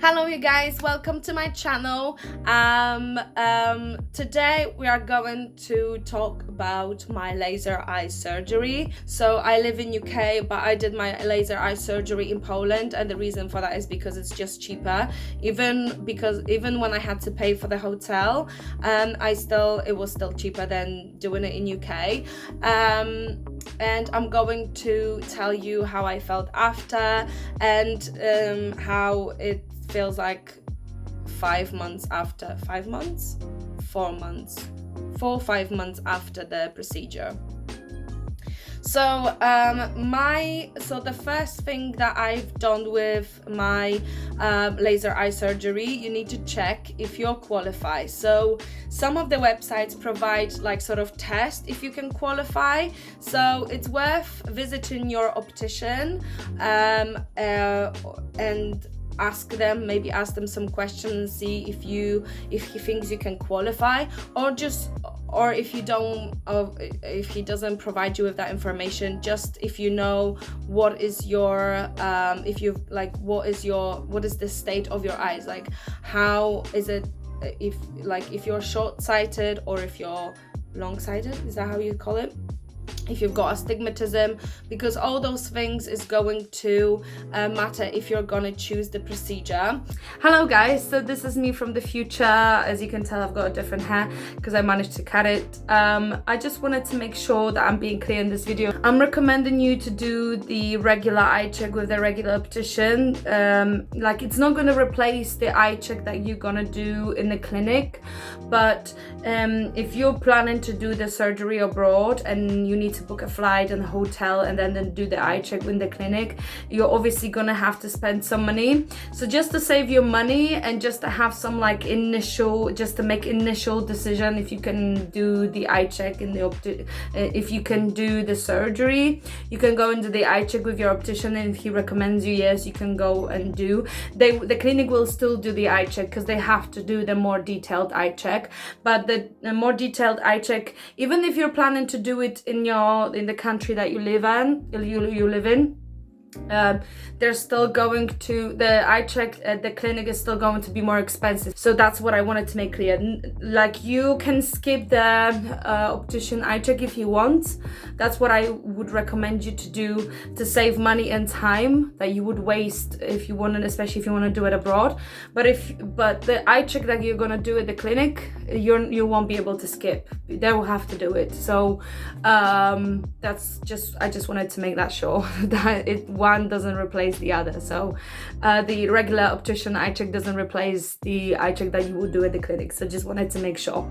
Hello you guys, welcome to my channel. Today we are going to talk about my laser eye surgery. So I live in UK, but I did my laser eye surgery in Poland, and the reason for that is because it's just cheaper. Even when I had to pay for the hotel, it was still cheaper than doing it in UK. And I'm going to tell you how I felt after, and how it feels like 5 months after 5 months 4 months 4 5 months after the procedure. So the first thing that I've done with my laser eye surgery, you need to check if you're qualified. So some of the websites provide like sort of test if you can qualify. So it's worth visiting your optician and ask them some questions and see if he thinks you can qualify, or if he doesn't provide you with that information, just if you know what is your what is the state of your eyes, like how is it, if you're short-sighted or if you're long-sighted, is that how you call it, if you've got astigmatism, because all those things is going to matter if you're gonna choose the procedure. Hello guys, so this is me from the future. As you can tell, I've got a different hair because I managed to cut it. I just wanted to make sure that I'm being clear in this video. I'm recommending you to do the regular eye check with the regular optician. It's not gonna replace the eye check that you're gonna do in the clinic, but if you're planning to do the surgery abroad and you need to book a flight and a hotel and then do the eye check in the clinic, you're obviously gonna have to spend some money. So just to save your money and just to have some just to make initial decision if you can do the eye check in the if you can do the surgery, you can go and do the eye check with your optician, and if he recommends you, yes, you can go and do. The clinic will still do the eye check because they have to do the more detailed eye check, but the more detailed eye check, even if you're planning to do it in the country that you live in, they're still going to, the eye check at the clinic is still going to be more expensive. So that's what I wanted to make clear. You can skip the optician eye check if you want. That's what I would recommend you to do to save money and time that you would waste if you want, especially if you want to do it abroad. But the eye check that you're gonna do at the clinic, you won't be able to skip. They will have to do it. So I just wanted to make that sure that one doesn't replace the other. So the regular optician eye check doesn't replace the eye check that you would do at the clinic. So just wanted to make sure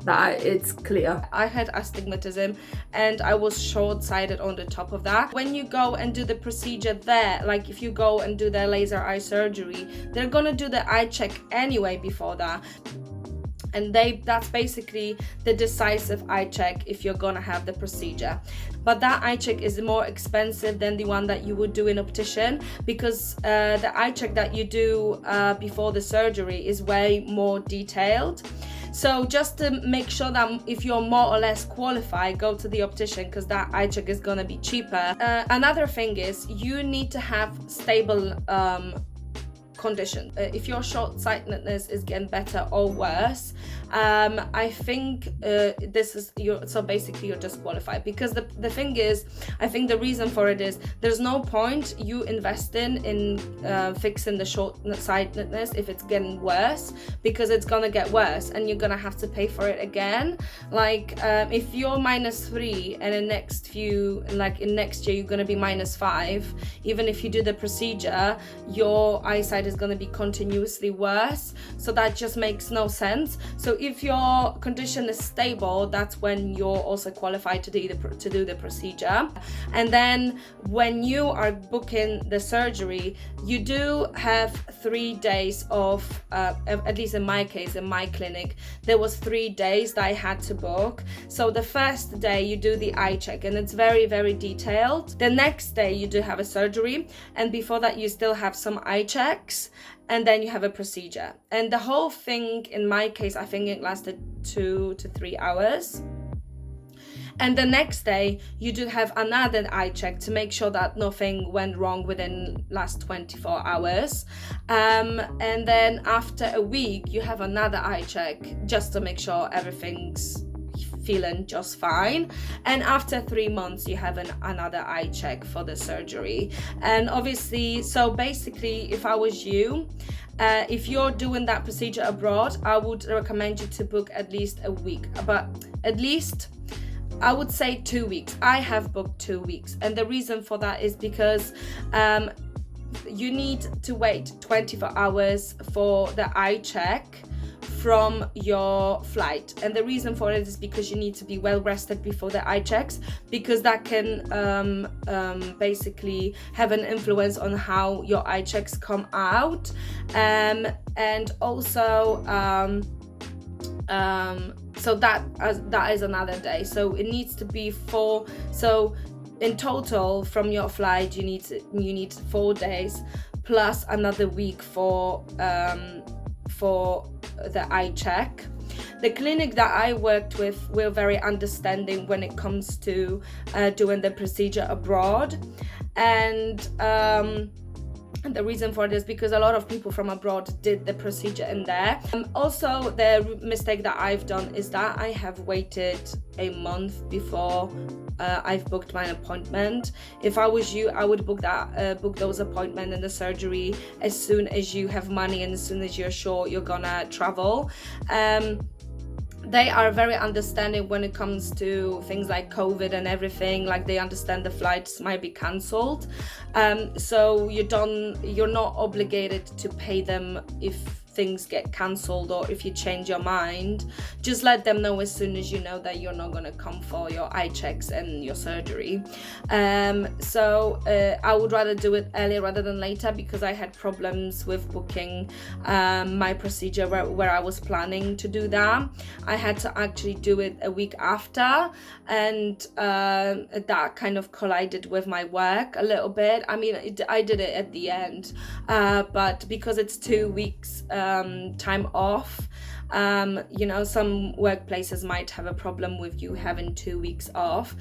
that it's clear. I had astigmatism and I was short-sighted on the top of that. When you go and do the procedure there, like if you go and do the laser eye surgery, they're gonna do the eye check anyway before that. And that's basically the decisive eye check if you're gonna have the procedure. But that eye check is more expensive than the one that you would do in optician, because the eye check that you do before the surgery is way more detailed. So just to make sure that if you're more or less qualified, go to the optician, because that eye check is gonna be cheaper. Another thing is you need to have stable condition. If your short-sightedness is getting better or worse, I think basically you're just qualified, because the thing is, I think the reason for it is there's no point you investing in fixing the short-sightedness if it's getting worse, because it's gonna get worse and you're gonna have to pay for it again. If you're -3 and in next year you're gonna be -5, even if you do the procedure, your eyesight is going to be continuously worse. So that just makes no sense. So if your condition is stable, that's when you're also qualified to do the procedure. And then when you are booking the surgery, you do have 3 days of at least in my case, in my clinic, there was 3 days that I had to book. So the first day you do the eye check and it's very, very detailed. The next day you do have a surgery, and before that you still have some eye checks, and then you have a procedure. And the whole thing, in my case, I think it lasted 2 to 3 hours. And the next day you do have another eye check to make sure that nothing went wrong within last 24 hours. And then after a week you have another eye check just to make sure everything's feeling just fine. And after 3 months you have another eye check for the surgery. And obviously, so basically, if I was you, if you're doing that procedure abroad, I would recommend you to book at least a week, but at least I would say 2 weeks. I have booked 2 weeks, and the reason for that is because you need to wait 24 hours for the eye check from your flight. And the reason for it is because you need to be well rested before the eye checks, because that can basically have an influence on how your eye checks come out. And also so that is another day, so it needs to be 4. So in total from your flight you need 4 days plus another week for the eye check. The clinic that I worked with were very understanding when it comes to doing the procedure abroad, and the reason for this because a lot of people from abroad did the procedure in there. Also, the mistake that I've done is that I have waited a month before I've booked my appointment. If I was you, I would book those appointments and the surgery as soon as you have money and as soon as you're sure you're gonna travel. They are very understanding when it comes to things like COVID and everything. Like, they understand the flights might be cancelled, so you're not obligated to pay them if things get cancelled or if you change your mind. Just let them know as soon as you know that you're not going to come for your eye checks and your surgery. So I would rather do it earlier rather than later, because I had problems with booking my procedure where I was planning to do that. I had to actually do it a week after, and that kind of collided with my work a little bit. I mean, I did it at the end, but because it's 2 weeks time off, some workplaces might have a problem with you having 2 weeks off.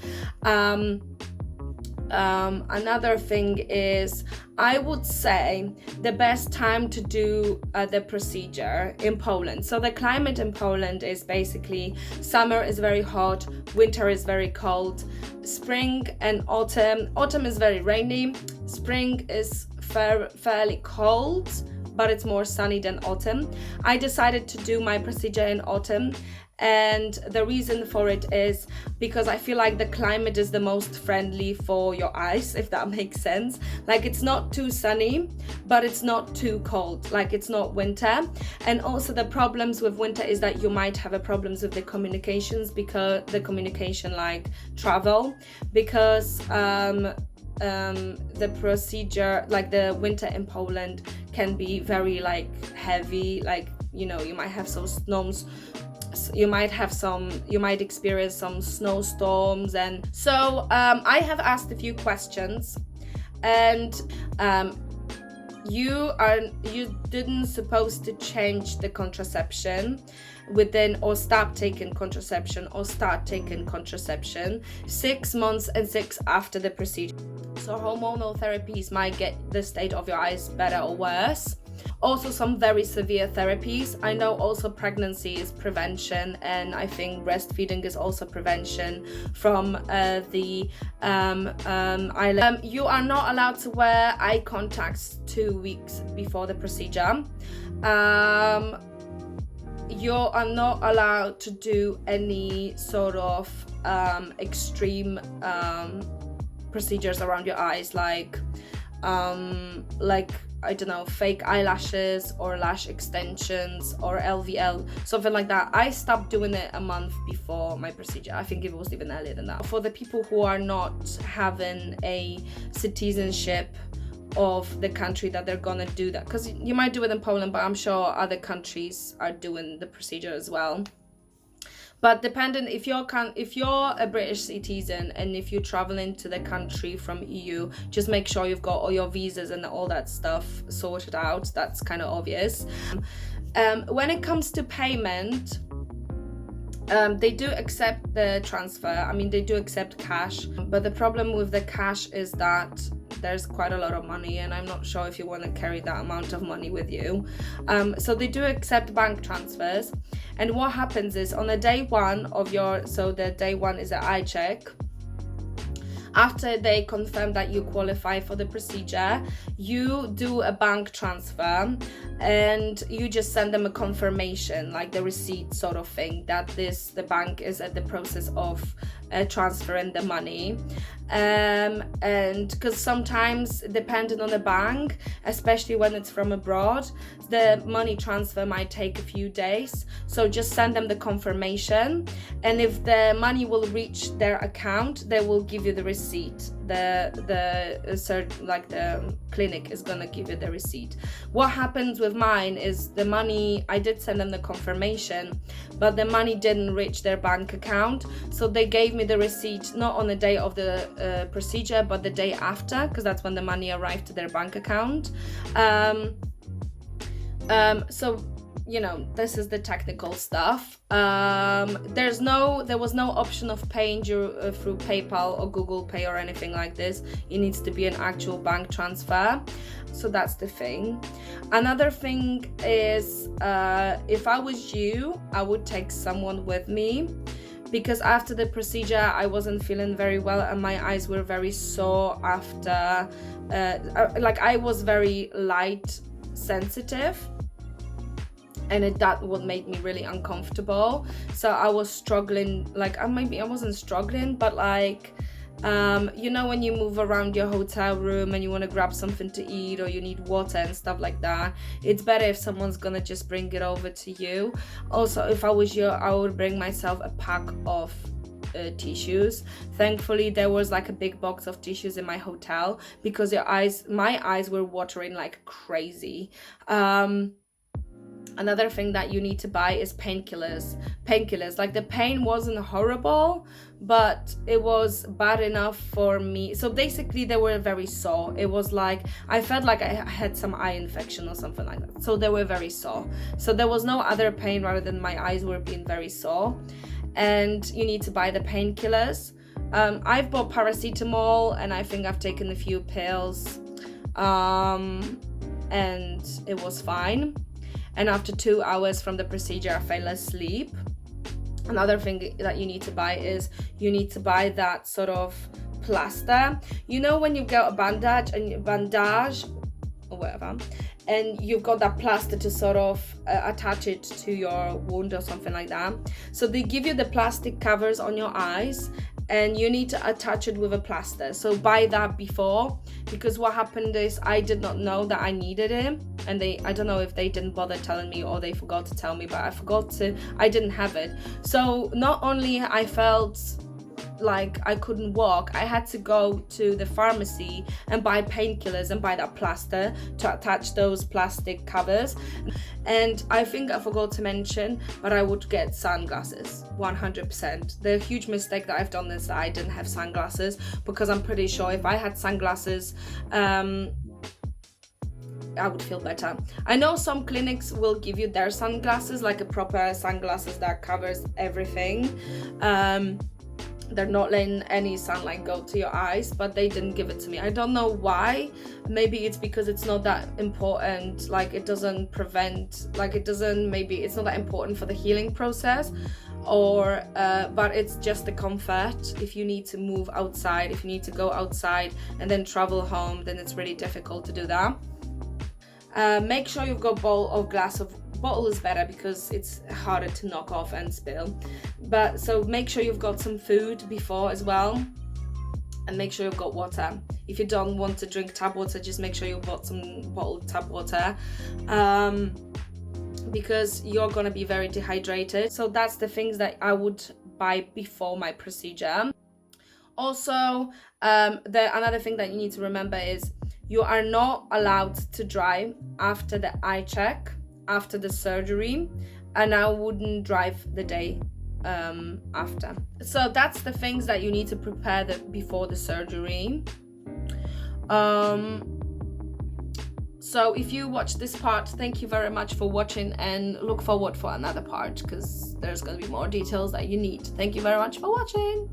Another thing is, I would say the best time to do the procedure in Poland. So the climate in Poland is basically summer is very hot, winter is very cold, spring and autumn is very rainy, spring is fairly cold, but it's more sunny than autumn. I decided to do my procedure in autumn, and the reason for it is because I feel like the climate is the most friendly for your eyes, if that makes sense. Like, it's not too sunny, but it's not too cold. Like, it's not winter. And also the problems with winter is that you might have problems with the communications, because the communication, like travel, because the procedure, like the winter in Poland, can be very like heavy. Like, you might have some snows, you might experience some snowstorms. And so I have asked a few questions, and you didn't supposed to change the contraception within, or start taking contraception 6 months and 6 after the procedure. So hormonal therapies might get the state of your eyes better or worse. Also, some very severe therapies. I know also pregnancy is prevention, and I think breastfeeding is also prevention from the eyelid. You are not allowed to wear eye contacts 2 weeks before the procedure. You are not allowed to do any sort of extreme procedures around your eyes, like I don't know, fake eyelashes or lash extensions or LVL, something like that. I stopped doing it a month before my procedure. I think it was even earlier than that. For the people who are not having a citizenship of the country that they're gonna do that, because you might do it in Poland, but I'm sure other countries are doing the procedure as well. But depending, if you're a British citizen and if you're traveling to the country from EU, just make sure you've got all your visas and all that stuff sorted out. That's kind of obvious. When it comes to payment, They do accept the transfer. I mean, they do accept cash, but the problem with the cash is that there's quite a lot of money, and I'm not sure if you want to carry that amount of money with you. So they do accept bank transfers. And what happens is on the day one of your, so the day one is an eye check. After they confirm that you qualify for the procedure, you do a bank transfer and you just send them a confirmation, like the receipt sort of thing, that the bank is at the process of transferring the money. And because sometimes, depending on the bank, especially when it's from abroad, the money transfer might take a few days. So just send them the confirmation, and if the money will reach their account, they will give you the receipt. The clinic is gonna give you the receipt. What happens with mine is the money, I did send them the confirmation, but the money didn't reach their bank account, so they gave me the receipt not on the day of the procedure, but the day after, because that's when the money arrived to their bank account. So this is the technical stuff. There was no option of paying through PayPal or Google Pay or anything like this. It needs to be an actual bank transfer. So that's the thing. Another thing is, if I was you, I would take someone with me, because after the procedure I wasn't feeling very well and my eyes were very sore after, I was very light sensitive, and that would make me really uncomfortable. So I was struggling, maybe I wasn't struggling, but when you move around your hotel room and you want to grab something to eat or you need water and stuff like that, it's better if someone's gonna just bring it over to you. Also, if I was you, I would bring myself a pack of tissues. Thankfully, there was a big box of tissues in my hotel, because my eyes were watering like crazy. Another thing that you need to buy is painkillers. The pain wasn't horrible, but it was bad enough for me. So basically they were very sore. It was I felt like I had some eye infection or something like that. So they were very sore. So there was no other pain rather than my eyes were being very sore. And you need to buy the painkillers. I've bought paracetamol, and I think I've taken a few pills, and it was fine. And after 2 hours from the procedure, I fell asleep. Another thing that you need to buy is that sort of plaster. When you get a bandage or whatever, and you've got that plaster to sort of attach it to your wound or something like that. So they give you the plastic covers on your eyes, and you need to attach it with a plaster. So buy that before, because what happened is I did not know that I needed it, and I don't know if they didn't bother telling me or they forgot to tell me, but I didn't have it. So not only I felt like I couldn't walk, I had to go to the pharmacy and buy painkillers and buy that plaster to attach those plastic covers. And I think I forgot to mention, but I would get sunglasses, 100%. The huge mistake that I've done is that I didn't have sunglasses, because I'm pretty sure if I had sunglasses, I would feel better. I know some clinics will give you their sunglasses, like a proper sunglasses that covers everything. They're not letting any sunlight go to your eyes, but they didn't give it to me. I don't know why. Maybe it's because it's not that important, maybe it's not that important for the healing process, or but it's just the comfort. If you need to move outside, if you need to go outside and then travel home, then it's really difficult to do that. Make sure you've got bowl or glass of bottle is better because it's harder to knock off and spill. But so make sure you've got some food before as well, and make sure you've got water. If you don't want to drink tap water, just make sure you've got some bottled tap water, because you're gonna be very dehydrated. So that's the things that I would buy before my procedure. Also, another thing that you need to remember is you are not allowed to drive after the eye check, after the surgery, and I wouldn't drive the day after. So that's the things that you need to prepare before the surgery. So if you watch this part, thank you very much for watching, and look forward for another part because there's going to be more details that you need. Thank you very much for watching.